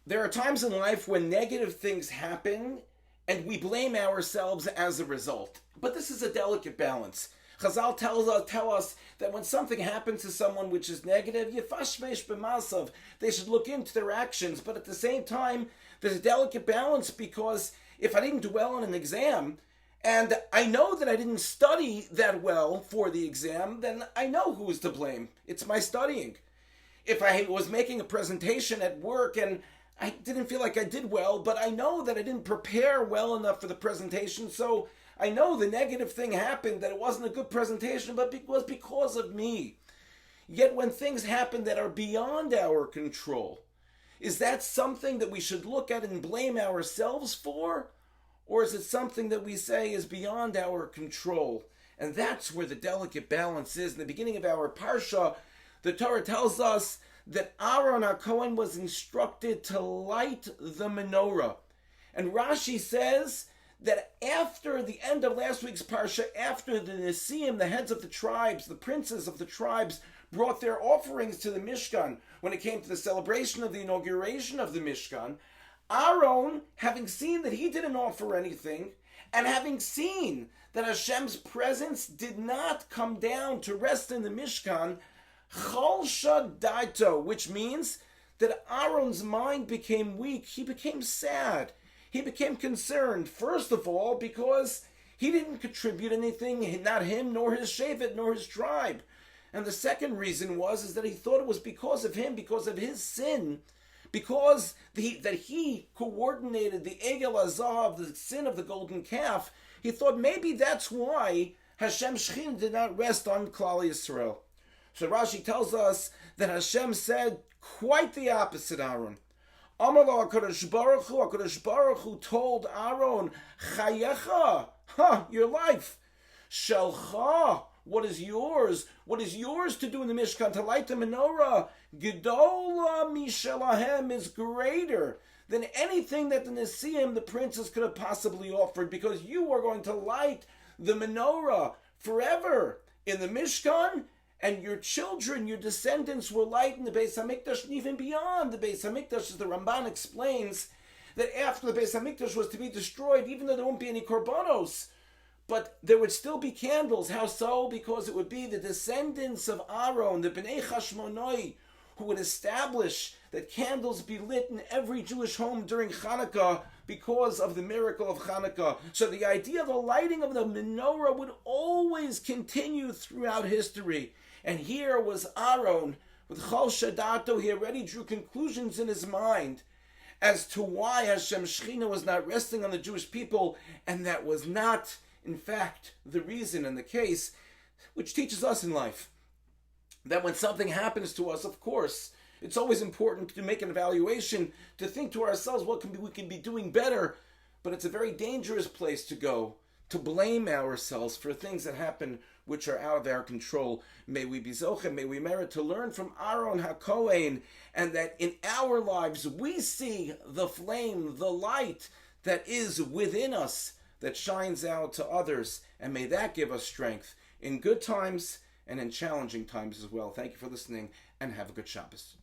There are times in life when negative things happen and we blame ourselves as a result. But this is a delicate balance. Chazal tell us that when something happens to someone which is negative, yifashmesh b'masav, they should look into their actions. But at the same time, there's a delicate balance, because if I didn't do well on an exam, and I know that I didn't study that well for the exam, then I know who is to blame. It's my studying. If I was making a presentation at work and I didn't feel like I did well, but I know that I didn't prepare well enough for the presentation, so I know the negative thing happened, that it wasn't a good presentation, but it was because of me. Yet when things happen that are beyond our control, is that something that we should look at and blame ourselves for? Or is it something that we say is beyond our control? And that's where the delicate balance is. In the beginning of our parsha, the Torah tells us that Aaron HaKohen was instructed to light the menorah. And Rashi says that after the end of last week's parsha, after the Nesiim, the heads of the tribes, the princes of the tribes, brought their offerings to the Mishkan, when it came to the celebration of the inauguration of the Mishkan, Aaron, having seen that he didn't offer anything, and having seen that Hashem's presence did not come down to rest in the Mishkan, Chalsha Daito, which means that Aaron's mind became weak. He became sad. He became concerned, first of all, because he didn't contribute anything, not him, nor his Shevet, nor his tribe. And the second reason is that he thought it was because of him, because of his sin, because that he coordinated the Egel Azav, the sin of the golden calf. He thought maybe that's why Hashem Shechin did not rest on Klal Yisrael. So Rashi tells us that Hashem said quite the opposite, Aaron. Amar HaKadosh Baruch Hu told Aaron, Chayecha, your life. Shelcha, what is yours? What is yours to do in the Mishkan, to light the menorah? Gedola Mishelahem is greater than anything that the Nesiim, the princes, could have possibly offered, because you are going to light the menorah forever in the Mishkan, and your children, your descendants, will light in the Beis HaMikdash, and even beyond the Beis HaMikdash, as the Ramban explains, that after the Beis HaMikdash was to be destroyed, even though there won't be any korbanos, but there would still be candles. How so? Because it would be the descendants of Aaron, the Bnei Chashmonai, who would establish that candles be lit in every Jewish home during Hanukkah because of the miracle of Hanukkah. So the idea of the lighting of the menorah would always continue throughout history. And here was Aaron, with Chal Shadato, he already drew conclusions in his mind as to why Hashem Shechina was not resting on the Jewish people, and that was not, in fact, the reason and the case, which teaches us in life that when something happens to us, of course, it's always important to make an evaluation, to think to ourselves what we can be doing better, but it's a very dangerous place to go, to blame ourselves for things that happen which are out of our control. May we be zoche, may we merit to learn from Aaron HaKohen, and that in our lives we see the flame, the light that is within us, that shines out to others, and may that give us strength in good times and in challenging times as well. Thank you for listening, and have a good Shabbos.